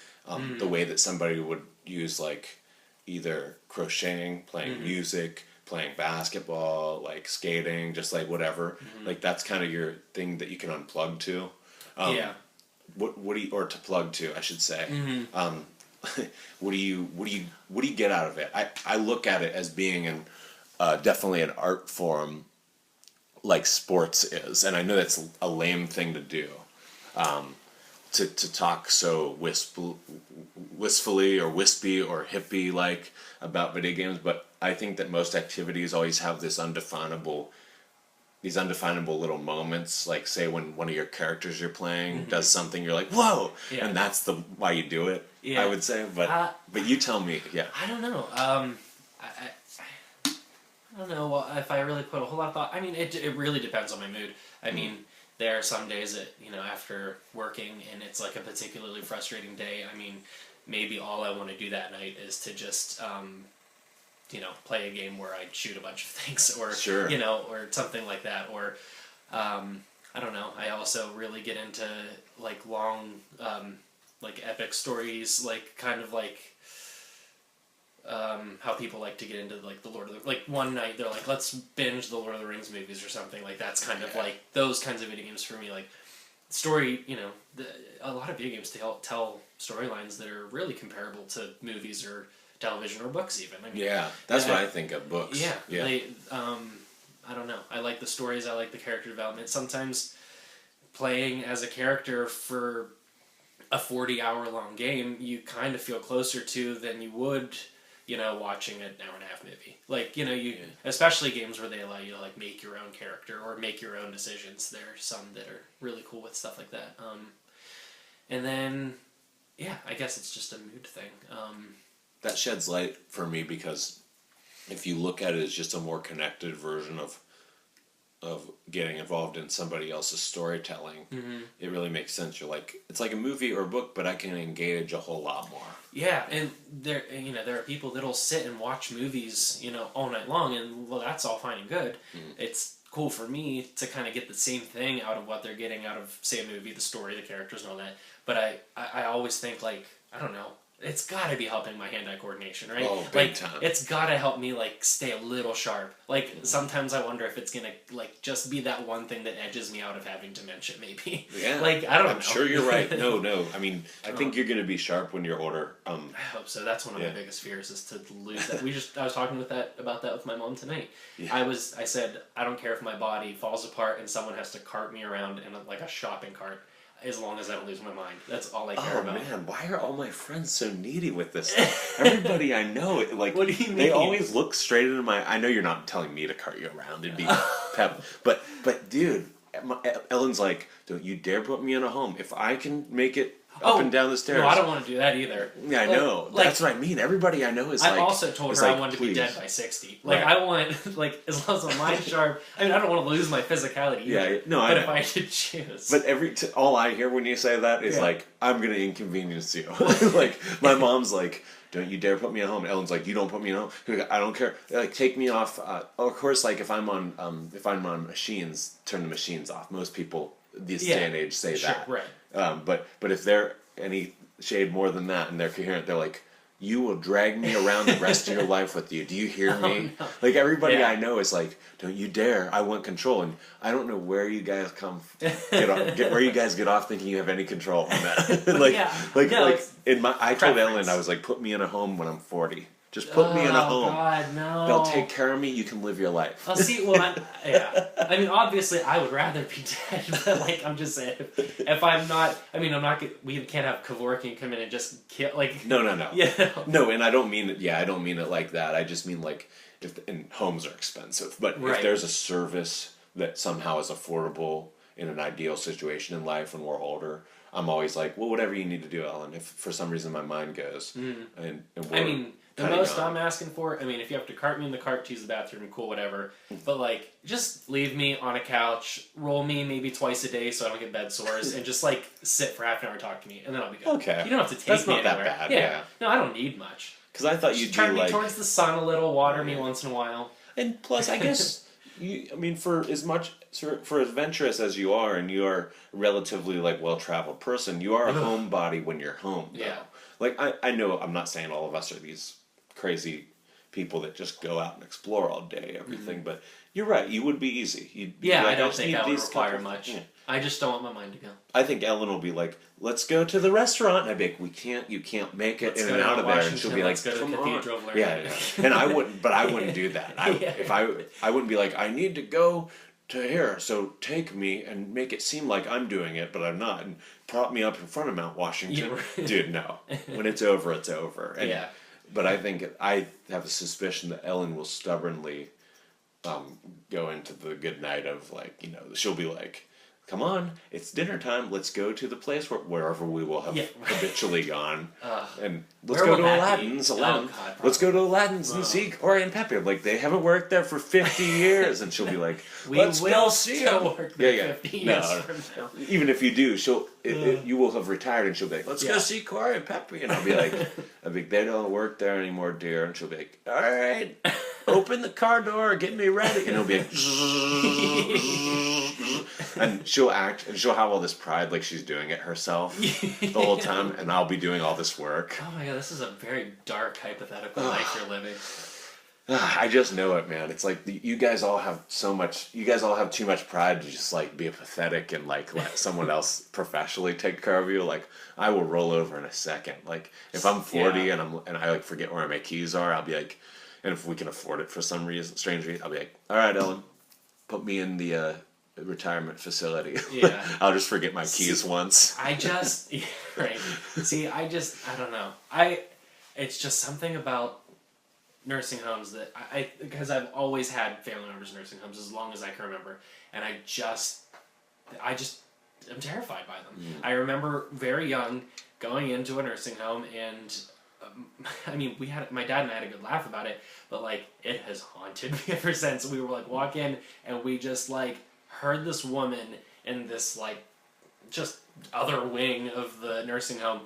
The way that somebody would use like either crocheting, playing music, playing basketball, like skating, just like whatever. Like that's kind of your thing that you can unplug to. What do you, or to plug to, I should say. What do you get out of it? I look at it as being definitely an art form, like sports is, and I know that's a lame thing to do. To talk so wistfully or wispy or hippie like about video games, but I think that most activities always have these undefinable little moments. Like, say when one of your characters you're playing does something, you're like, whoa, and that's why you do it. I would say, but you tell me. I don't know. I don't know if I really put a whole lot of thought. I mean, it really depends on my mood. I mean, there are some days that, after working and it's like a particularly frustrating day, I mean, maybe all I want to do that night is to just, play a game where I shoot a bunch of things or, or something like that. Or, I don't know. I also really get into like long, like epic stories, like kind of like, how people like to get into like the Lord of the... Like one night they're like, let's binge the Lord of the Rings movies or something. Like that's kind of like those kinds of video games for me. Like story, a lot of video games tell storylines that are really comparable to movies or television or books even. I mean, that's what I think of books. They, I don't know. I like the stories. I like the character development. Sometimes playing as a character for a 40-hour-long game, you kind of feel closer to than you would... watching an hour-and-a-half movie. Like, especially games where they allow you to, like, make your own character or make your own decisions. There are some that are really cool with stuff like that. And then, I guess it's just a mood thing. That sheds light for me because if you look at it as just a more connected version of getting involved in somebody else's storytelling, it really makes sense. You're like, it's like a movie or a book, but I can engage a whole lot more. Yeah, and there are people that'll sit and watch movies, all night long, and well, that's all fine and good. It's cool for me to kind of get the same thing out of what they're getting out of, say, a movie, the story, the characters, and all that. But I always think, like, I don't know, it's got to be helping my hand-eye coordination, right? Oh, big time. It's got to help me, like, stay a little sharp. Like, sometimes I wonder if it's going to, like, just be that one thing that edges me out of having dementia, maybe. Yeah. Like, I don't know. I'm sure you're right. No. I mean, I think you're going to be sharp when you're older. I hope so. That's one of my biggest fears is to lose that. I was talking about that with my mom tonight. Yeah. I said, I don't care if my body falls apart and someone has to cart me around in like a shopping cart, as long as I don't lose my mind. That's all I care about. Oh man, why are all my friends so needy with this stuff? Everybody I know, like, what do you mean? They always look straight into my... I know you're not telling me to cart you around. It'd be pep. But dude, Ellen's like, don't you dare put me in a home. If I can make it up and down the stairs... No, I don't want to do that either. Yeah, I know. That's what I mean. Everybody I know is I've also told her I wanted to be dead by 60. Like, right. I want, like, as long as my mind's sharp... I mean, I don't want to lose my physicality either. But if I could choose... But all I hear when you say that is, like, I'm going to inconvenience you. Like, my mom's like, don't you dare put me at home. And Ellen's like, you don't put me at home. I don't care. Like, take me off. Of course, like, if I'm on machines, turn the machines off. Most people this day and age say that. Right. But if they're any shade more than that and they're coherent, they're like, you will drag me around the rest of your life with you. Do you hear me? No. Like, everybody I know is like, don't you dare. I want control. And I don't know where you guys where you guys get off thinking you have any control on that. I told Ellen, I was like, put me in a home when I'm 40. Just put me in a home. God, no. They'll take care of me. You can live your life. I mean, obviously, I would rather be dead. But like, I'm just saying, if I'm not, I mean, we can't have Kevorkian come in and just kill. Like, no. Yeah. No, and I don't mean it. Yeah, I don't mean it like that. I just mean like, and homes are expensive, but if there's a service that somehow is affordable in an ideal situation in life when we're older, I'm always like, well, whatever you need to do, Ellen. If for some reason my mind goes, and we're I mean, the cutting most on. I'm asking for, I mean, if you have to cart me in the cart to use the bathroom, cool, whatever. But, like, just leave me on a couch, roll me maybe twice a day so I don't get bed sores, and just, like, sit for half an hour, talk to me, and then I'll be good. Okay. You don't have to take That's me not that anywhere. bad, yeah. No, I don't need much. Because I thought Just you'd turn do me like, towards the sun a little, water me once in a while. and plus, I guess I mean, for as adventurous as you are, and you are a relatively like well-traveled person, you are a homebody when you're home. Though. Yeah. Like I know, I'm not saying all of us are these crazy people that just go out and explore all day, everything, but you're right. You would be easy. You'd be Yeah, like, I don't just think need that would these require couple- much. yeah. I just don't want my mind to go. I think Ellen will be like, "Let's go to the restaurant." And I'd be like, you can't make it Let's in go and down out to of there. And Washington, she'll be like, let's go to the "Come on." cathedral of Learning. Yeah. And I wouldn't do that. If I wouldn't be like, "I need to go to here, so take me and make it seem like I'm doing it, but I'm not, and prop me up in front of Mount Washington." Yeah, right. Dude, no. When it's over, it's over. And, Yeah. But I think I have a suspicion that Ellen will stubbornly go into the good night of like, she'll be like, "Come on, it's dinner time. Let's go to the place wherever we will have habitually gone, and let's Where go will to that Aladdin's. be? Aladdin. Oh, God, Let's go to Aladdin's and see Cory and Pepe." I'm like, "They haven't worked there for 50 years," and she'll be like, We "Let's will go see still them." work there Yeah. 50 No. years from now. Even if you do, you will have retired, and she'll be like, "Let's go Yeah. see Cory and Pepe," and I'll be like, "They don't work there anymore, dear," and she'll be like, "All right, open the car door, get me ready," and it'll be like, and she'll act, and she'll have all this pride like she's doing it herself the whole time, and I'll be doing all this work. Oh my god, this is a very dark hypothetical life you're living. I just know it, man. It's like you guys all have too much pride to just like be pathetic and like let someone else professionally take care of you. Like I will roll over in a second. Like if I'm 40 and I like forget where my keys are, I'll be like, and if we can afford it for some reason, strange reason, I'll be like, "All right, Ellen, put me in the retirement facility." Yeah. I'll just forget my keys once. I just right. See, I don't know. It's just something about nursing homes that because I've always had family members in nursing homes as long as I can remember, and I just am terrified by them. I remember very young going into a nursing home, and I mean, my dad and I had a good laugh about it, but like it has haunted me ever since. We were like walk in, and we just like heard this woman in this like just other wing of the nursing home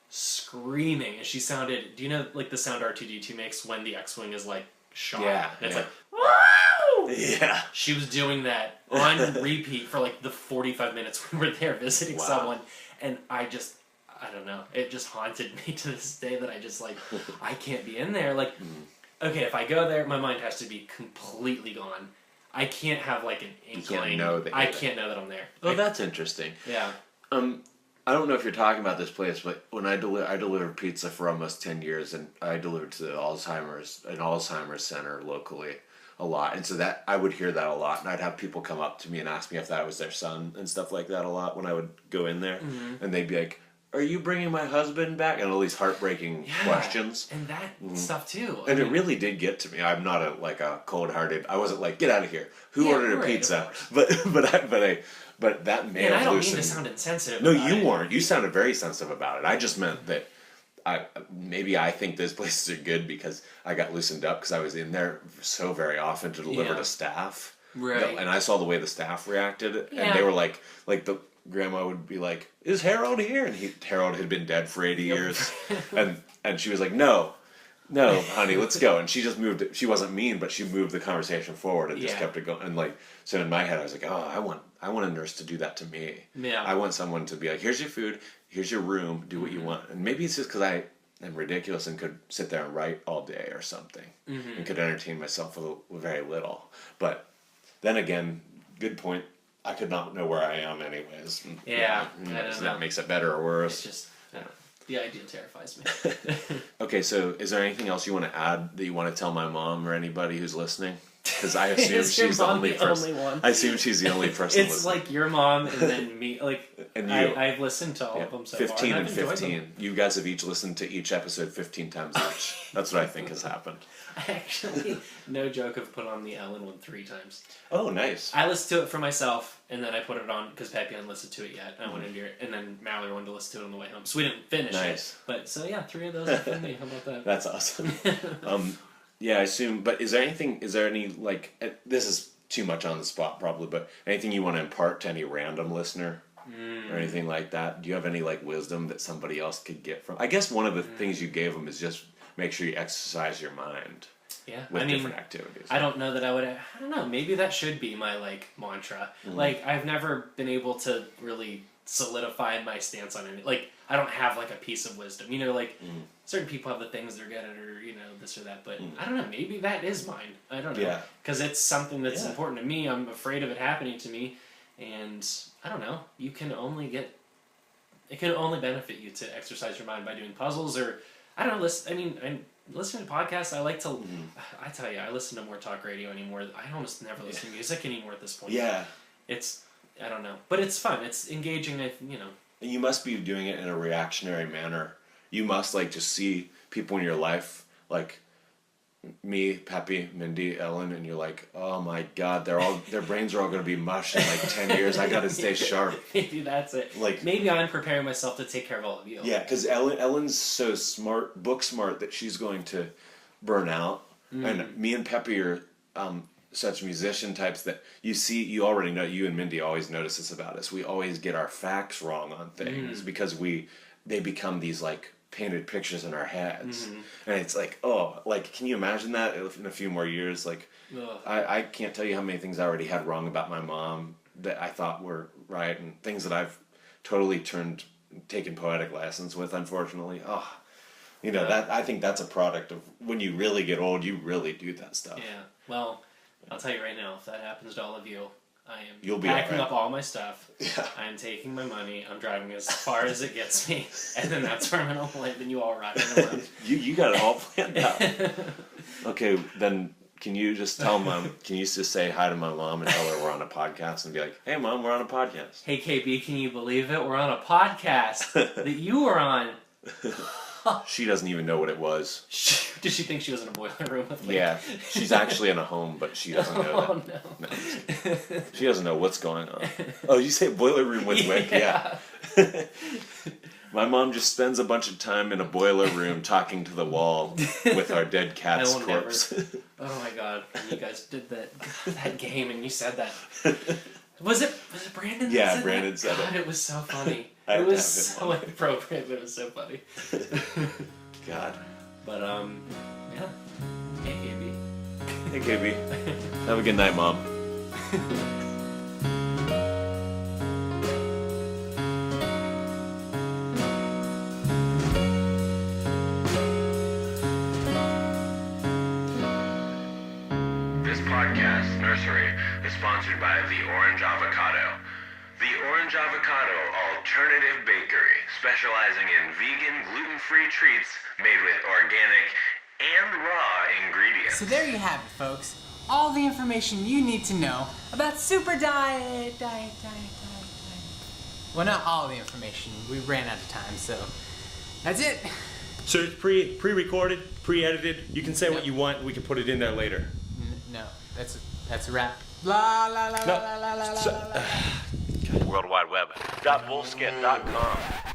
screaming, and she sounded, do you know like the sound R2D2 makes when the X-Wing is like shot? Yeah, And it's yeah. like, woo! Yeah. She was doing that on repeat for like the 45 minutes we were there visiting Wow. someone, and I don't know, it just haunted me to this day that I just like, I can't be in there. Like, okay, if I go there, my mind has to be completely gone. I can't have like an inkling. I can't know that I'm there. Oh, that's interesting. Yeah. I don't know if you're talking about this place, but when I delivered pizza for almost 10 years, and I delivered to an Alzheimer's center locally a lot, and so that I would hear that a lot, and I'd have people come up to me and ask me if that was their son and stuff like that a lot when I would go in there, and they'd be like, "Are you bringing my husband back?" and all these heartbreaking questions. And that stuff too. And it really did get to me. I'm not a cold-hearted. I wasn't like, "Get out of here." Who ordered a right, pizza? But that may And have I don't mean loosened. to sound insensitive. No, about you it. weren't. You sounded very sensitive about it. I just meant that maybe I think those places are good because I got loosened up because I was in there so very often to deliver to staff. Right. And I saw the way the staff reacted, Yeah. and they were like the grandma would be like, "Is Harold here?" And Harold had been dead for 80 years, and she was like, "No, honey, let's go." And she just moved it. She wasn't mean, but she moved the conversation forward and just kept it going. And like, so in my head, I was like, "Oh, I want a nurse to do that to me. Yeah. I want someone to be like, here's your food, here's your room, do what you want." And maybe it's just because I am ridiculous and could sit there and write all day or something, and could entertain myself with very little. But then again, good point. I could not know where I am anyways. Yeah, So I don't know. that makes it better or worse. It's just, I don't know. The idea terrifies me. Okay, so is there anything else you want to add that you want to tell my mom or anybody who's listening? Because I assume Is your she's the mom only the person. only one? I assume she's the only person. It's listening. like your mom and then me. Like, And you. I've listened to all of them so far. 15 and I've enjoyed 15. them. You guys have each listened to each episode 15 times each. That's what I think has happened. I actually, no joke, have put on the Ellen one 3 times. Oh, nice. I listened to it for myself, and then I put it on because Peppy hadn't listened to it yet. I wanted to hear it, and then Mallory wanted to listen to it on the way home. So we didn't finish Nice. it. But so yeah, 3 of those are for me. How about that? That's awesome. Yeah, I assume. But is there any like? This is too much on the spot, probably. But anything you want to impart to any random listener or anything like that? Do you have any like wisdom that somebody else could get from? I guess one of the things you gave them is just make sure you exercise your mind. Yeah, With different activities. I don't know that I would. I don't know. Maybe that should be my like mantra. Like I've never been able to really solidify my stance on it. Like I don't have like a piece of wisdom. You know, like certain people have the things they're good at, or you know this or that. But I don't know. Maybe that is mine. I don't know. Yeah. Because it's something that's important to me. I'm afraid of it happening to me, and I don't know. You can only get. It can only benefit you to exercise your mind by doing puzzles or I don't know. I'm listening to podcasts. I like to. I tell you, I listen to more talk radio anymore. I almost never listen to music anymore at this point. Yeah. It's I don't know, but it's fun. It's engaging. You know. And you must be doing it in a reactionary manner. You must like just see people in your life like me, Peppy, Mindy, Ellen, and you're like, oh my God, their brains are all going to be mush in like 10 years. I got to stay sharp. Maybe that's it. Like maybe I'm preparing myself to take care of all of you. Yeah, because Ellen's so smart, book smart, that she's going to burn out. And me and Peppy are such musician types that you already know, you and Mindy always notice this about us. We always get our facts wrong on things because they become these like painted pictures in our heads. And it's like, oh, like, can you imagine that in a few more years? Like, I can't tell you how many things I already had wrong about my mom that I thought were right, and things that I've totally taken poetic lessons with, unfortunately. That I think that's a product of when you really get old, you really do that stuff. Yeah. Well, I'll tell you right now, if that happens to all of you, You'll be packing all right. up all my stuff. Yeah. I'm taking my money. I'm driving as far as it gets me, and then that's where I'm gonna live. And you all ride around. You got it all planned out. Okay, then can you just tell Mom? Can you just say hi to my mom and tell her we're on a podcast and be like, "Hey, Mom, we're on a podcast." Hey, KB, can you believe it? We're on a podcast that you were on. She doesn't even know what it was. Did she think she was in a boiler room with me? Yeah, she's actually in a home, but she doesn't know that. Oh no. No, she doesn't know what's going on. Oh, you say boiler room with Wick? Yeah. My mom just spends a bunch of time in a boiler room talking to the wall with our dead cat's corpse. Oh my God! When you guys did that game and you said that. Was it Brandon? Yeah, Brandon said God, it. It was so funny. I It was have so inappropriate, but it was so funny. God. But yeah. Hey, KB. Hey, KB. Have a good night, Mom. This podcast, Nursery, is sponsored by The Orange Avocado. The Orange Avocado Alternative Bakery, specializing in vegan, gluten-free treats made with organic and raw ingredients. So there you have it, folks. All the information you need to know about Super Diet. Well, not all the information. We ran out of time, so that's it. So it's pre-recorded, pre-edited. You can say what you want. We can put it in there later. No, that's a wrap. La la la No. la la la la la. World Wide Web. .bullskit.com.